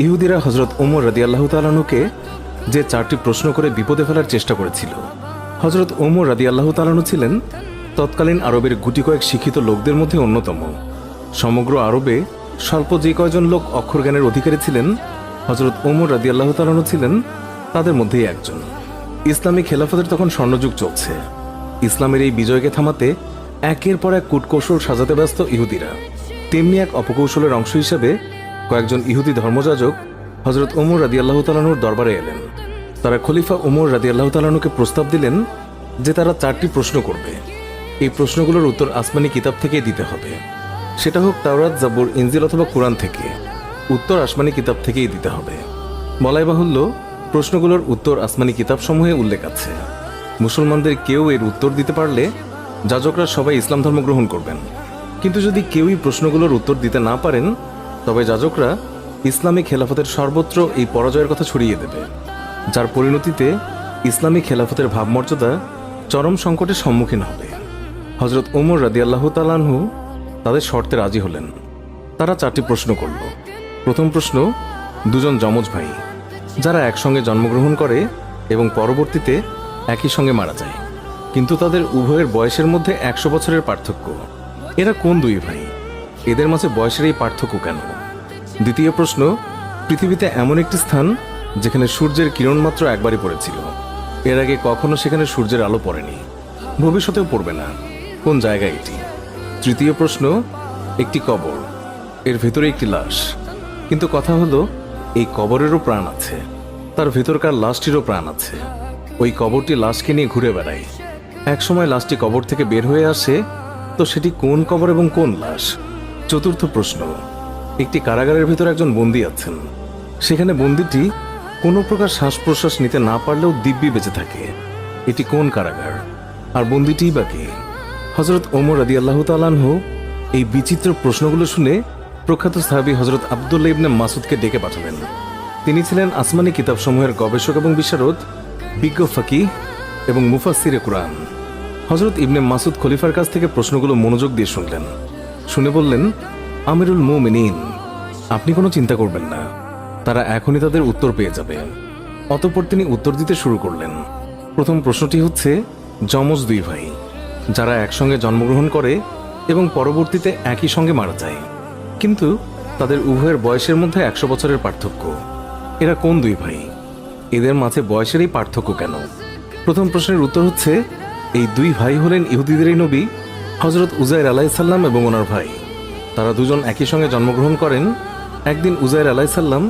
ইহুদিরা হজরত ওমর রাদিয়াল্লাহু তাআলা আনহুকে যে 4টি প্রশ্ন করে বিপদে ফেলার চেষ্টা করেছিল, হজরত ওমর রাদিয়াল্লাহু তাআলা আনহু ছিলেন তৎকালীন আরবের গুটি কয়েক শিক্ষিত লোকদের মধ্যে অন্যতম। সমগ্র আরবে স্বল্প যে কয়জন লোক অক্ষর জ্ঞানের অধিকারী ছিলেন, হজরত ওমর রাদিয়াল্লাহু তাআলা আনহু ছিলেন তাদের মধ্যেই একজন। ইসলামী খেলাফতের তখন স্বর্ণযুগ চলছে। ইসলামের এই বিজয়কে থামাতে একের পর এক কূটকৌশল সাজাতে ব্যস্ত ইহুদিরা। তেমনি এক অপকৌশলের অংশ হিসেবে কয়েকজন ইহুদি ধর্মযাজক হজরত ওমর রাদিয়াল্লাহু তাআলা আনহুর দরবারে এলেন। তারা খলিফা ওমর রাদিয়াল্লাহু তাআলা আনহুকে প্রস্তাব দিলেন যে তারা 4টি প্রশ্ন করবে। এই প্রশ্নগুলোর উত্তর আসমানি কিতাব থেকেই দিতে হবে। সেটা হোক তাওরাত, জাবুর, ইনজিল অথবা কোরআন থেকে। উত্তর আসমানি কিতাব থেকেই দিতে হবে। বলাই বাহুল্য, প্রশ্নগুলোর উত্তর আসমানি কিতাবসমূহে উল্লেখ আছে। মুসলমানদের কেউ এর উত্তর দিতে পারলে যাজকরা সবাই ইসলাম ধর্ম গ্রহণ করবেন। কিন্তু যদি কেউই প্রশ্নগুলোর উত্তর দিতে না পারেন, তবে যাজকরা ইসলামী খেলাফতের সর্বত্র এই পরাজয়ের কথা ছড়িয়ে দেবে, যার পরিণতিতে ইসলামী খেলাফতের ভাবমর্যাদা চরম সংকটের সম্মুখীন হবে। হজরত ওমর রাদিয়াল্লাহু তাআলা আনহু তাদের শর্তে রাজি হলেন। তারা 4টি প্রশ্ন করল। প্রথম প্রশ্ন, দুজন যমজ ভাই যারা একসঙ্গে জন্মগ্রহণ করে এবং পরবর্তীতে একই সঙ্গে মারা যায়, কিন্তু তাদের উভয়ের বয়সের মধ্যে 100 বছরের পার্থক্য। এরা কোন দুই ভাই? এদের মাঝে বয়সের এই পার্থক্য কেন? দ্বিতীয় প্রশ্ন, পৃথিবীতে এমন একটি স্থান যেখানে সূর্যের কিরণ মাত্র একবারই পড়েছিল। এর আগে কখনো সেখানে সূর্যের আলো পড়েনি, ভবিষ্যতেও পড়বে না। কোন জায়গায় এটি? তৃতীয় প্রশ্ন, একটি কবর, এর ভেতরে একটি লাশ, কিন্তু কথা হলো এই কবরেরও প্রাণ আছে, তার ভেতরকার লাশটিরও প্রাণ আছে। ওই কবরটি লাশকে নিয়ে ঘুরে বেড়ায়। একসময় লাশটি কবর থেকে বের হয়ে আসে, তো সেটি কোন কবর এবং কোন লাশ? চতুর্থ প্রশ্ন, একটি কারাগারের ভিতর একজন বন্দী আছেন। সেখানে বন্দীটি কোনো প্রকার শ্বাস প্রশ্বাস নিতে না পারলেও দিব্যি বেঁচে থাকে। এটি কোন কারাগার? আর বন্দীটিই বা কে? হজরত ওমর রাদিয়াল্লাহু তাআলা আনহু এই বিচিত্র প্রশ্নগুলো শুনে প্রখ্যাত সাহাবী হজরত আব্দুল্লাহ ইবনে মাসুদকে ডেকে পাঠালেন। তিনি ছিলেন আসমানি কিতাবসমূহের গবেষক এবং বিশারদ, বিজ্ঞ ফাকিহ এবং মুফাসসিরে কুরআন। হজরত ইবনে মাসুদ খলিফার কাছ থেকে প্রশ্নগুলো মনোযোগ দিয়ে শুনলেন। শুনে বললেন, আমিরুল মুমিনিন, আপনি কোনো চিন্তা করবেন না, তারা এখনই তাদের উত্তর পেয়ে যাবে। অতঃপর তিনি উত্তর দিতে শুরু করলেন। প্রথম প্রশ্নটি হচ্ছে, যমজ দুই ভাই যারা একসঙ্গে জন্মগ্রহণ করে এবং পরবর্তীতে একই সঙ্গে মারা যায়, কিন্তু তাদের উভয়ের বয়সের মধ্যে 100 বছরের পার্থক্য। এরা কোন দুই ভাই? এদের মাঝে বয়সের এই পার্থক্য কেন? প্রথম প্রশ্নের উত্তর হচ্ছে, এই দুই ভাই হলেন ইহুদিদেরই নবী হজরত উজাইর আলাইহিস সালাম এবং ওনার ভাই। তারা দুজন একই সঙ্গে জন্মগ্রহণ করেন। একদিন উজাইর আলাইহিস সালাম